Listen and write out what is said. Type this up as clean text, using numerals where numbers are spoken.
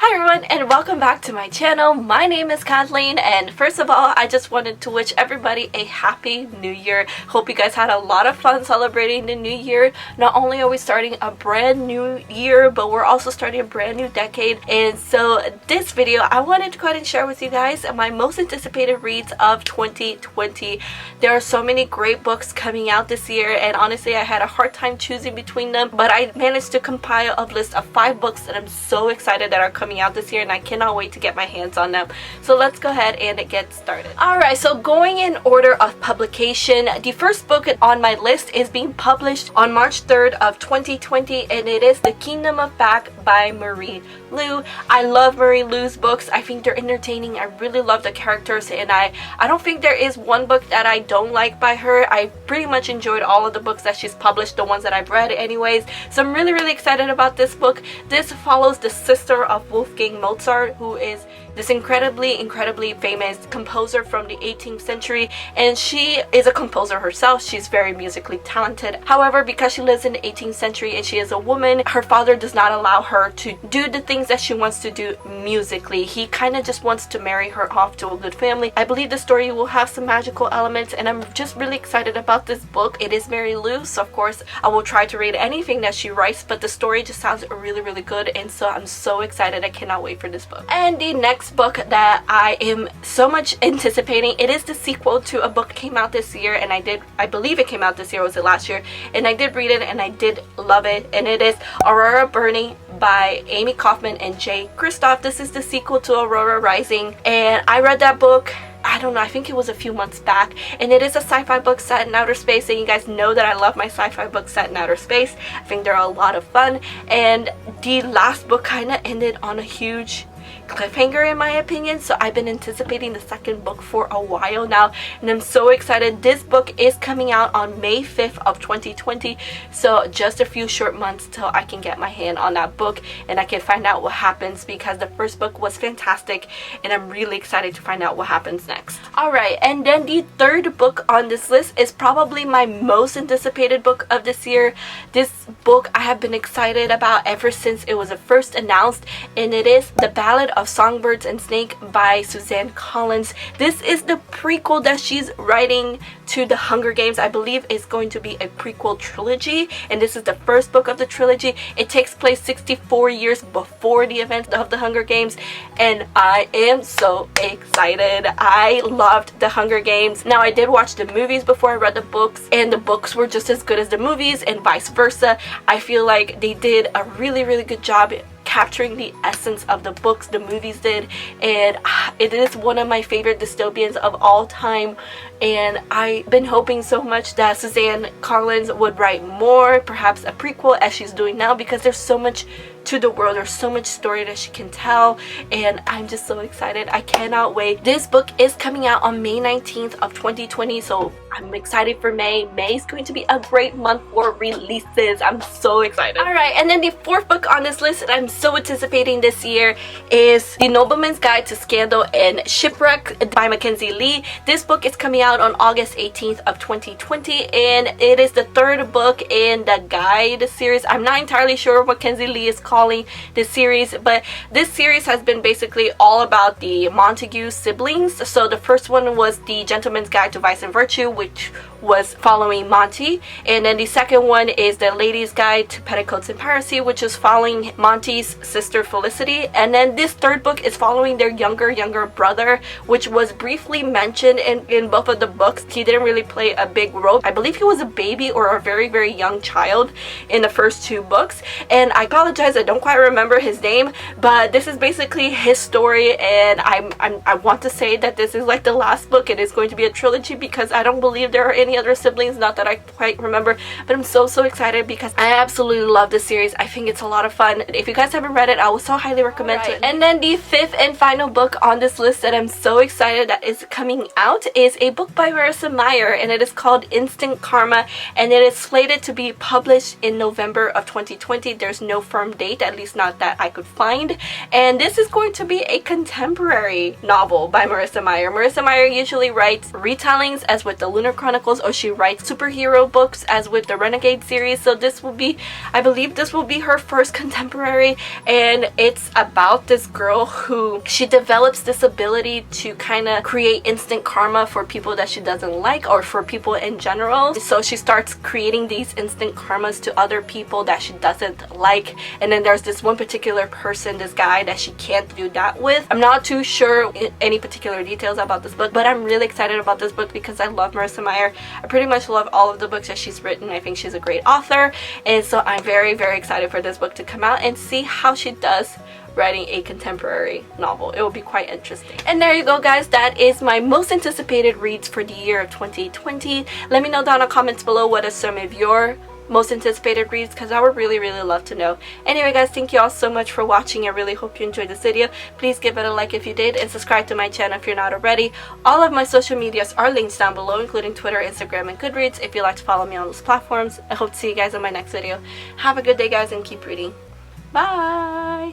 Hi everyone and welcome back to my channel. My name is Kathleen and first of all I just wanted to wish everybody a happy new year. Hope you guys had a lot of fun celebrating the new year. Not only are we starting a brand new year but we're also starting a brand new decade, and so this video I wanted to go ahead and share with you guys my most anticipated reads of 2020. There are so many great books coming out this year and honestly I had a hard time choosing between them, but I managed to compile a list of 5 books that I'm so excited that are coming out this year and I cannot wait to get my hands on them. So let's go ahead and get started. Alright, so going in order of publication, the first book on my list is being published on March 3rd of 2020 and it is The Kingdom of Back by Marie Lu. I love Marie Lu's books. I think they're entertaining. I really love the characters and I don't think there is one book that I don't like by her. I pretty much enjoyed all of the books that she's published, the ones that I've read anyways. So I'm really excited about this book. This follows the sister of Wolfgang Mozart, who is this incredibly famous composer from the 18th century, and she is a composer herself. She's very musically talented. However, because she lives in the 18th century and she is a woman, her father does not allow her to do the things that she wants to do musically. He kind of just wants to marry her off to a good family. I believe the story will have some magical elements and I'm just really excited about this book. It is Marie Lu, so of course I will try to read anything that she writes, but the story just sounds really good, and so I'm so excited. I cannot wait for this book. And the next book that I am so much anticipating, it is the sequel to a book that came out this year, and I believe it came out this year, was it last year, and I did read it and I did love it, and it is Aurora Burning by Amy Kaufman and Jay Kristoff. This is the sequel to Aurora Rising, and I read that book, I don't know, I think it was a few months back, and it is a sci-fi book set in outer space, and you guys know that I love my sci-fi books set in outer space. I think they're a lot of fun, and the last book kind of ended on a huge cliffhanger in my opinion, so I've been anticipating the second book for a while now and I'm so excited. This book is coming out on May 5th of 2020, so just a few short months till I can get my hand on that book and I can find out what happens, because the first book was fantastic and I'm really excited to find out what happens next. Alright, and then the third book on this list is probably my most anticipated book of this year. This book I have been excited about ever since it was first announced, and it is The Ballad of Songbirds and Snake by Suzanne Collins. This is the prequel that she's writing to the Hunger Games. I believe it's going to be a prequel trilogy, and this is the first book of the trilogy. It takes place 64 years before the events of the Hunger Games, and I am so excited. I loved the Hunger Games. Now, I did watch the movies before I read the books, and the books were just as good as the movies and vice versa. I feel like they did a really good job capturing the essence of the books the movies did, and it is one of my favorite dystopians of all time, and I've been hoping so much that Suzanne Collins would write more, perhaps a prequel as she's doing now, because there's so much to the world, there's so much story that she can tell, and I'm just so excited. I cannot wait. This book is coming out on May 19th of 2020, so I'm excited for May. May is going to be a great month for releases. I'm so excited. Alright, and then the fourth book on this list that I'm so anticipating this year is The Nobleman's Guide to Scandal and Shipwreck by Mackenzie Lee. This book is coming out on August 18th of 2020, and it is the third book in the Guide series. I'm not entirely sure what Mackenzie Lee is calling this series, but this series has been basically all about the Montague siblings. So the first one was The Gentleman's Guide to Vice and Virtue, which was following Monty, and then the second one is The Lady's Guide to Petticoats and Piracy, which is following Monty's sister Felicity, and then this third book is following their younger brother, which was briefly mentioned in both of the books. He didn't really play a big role. I believe he was a baby or a very young child in the first 2 books, and I apologize, I don't quite remember his name, but this is basically his story, and I want to say that this is like the last book. It is going to be a trilogy because I don't believe there are any other siblings, not that I quite remember, but I'm so excited because I absolutely love this series. I think it's a lot of fun. If you guys haven't read it, I would so highly recommend it. And then the fifth and final book on this list that I'm so excited that is coming out is a book by Marissa Meyer, and it is called Instant Karma, and it is slated to be published in November of 2020. There's no firm date, at least not that I could find, and this is going to be a contemporary novel by Marissa Meyer. Marissa Meyer usually writes retellings, as with the Lunar Chronicles, or she writes superhero books as with the Renegade series. So this will be, I believe this will be her first contemporary, and it's about this girl who she develops this ability to kind of create instant karma for people that she doesn't like, or for people in general. So she starts creating these instant karmas to other people that she doesn't like, and then there's this one particular person, this guy, that she can't do that with. I'm not too sure any particular details about this book, but I'm really excited about this book because I love Marissa Meyer. I pretty much love all of the books that she's written. I think she's a great author, and so I'm very, very excited for this book to come out and see how she does writing a contemporary novel. It will be quite interesting. And there you go, guys. That is my most anticipated reads for the year of 2020. Let me know down in the comments below what are some of your most anticipated reads, because I would really, really love to know. Anyway, guys, thank you all so much for watching. I really hope you enjoyed this video. Please give it a like if you did, and subscribe to my channel if you're not already. All of my social medias are linked down below, including Twitter, Instagram, and Goodreads, if you'd like to follow me on those platforms. I hope to see you guys in my next video. Have a good day, guys, and keep reading. Bye!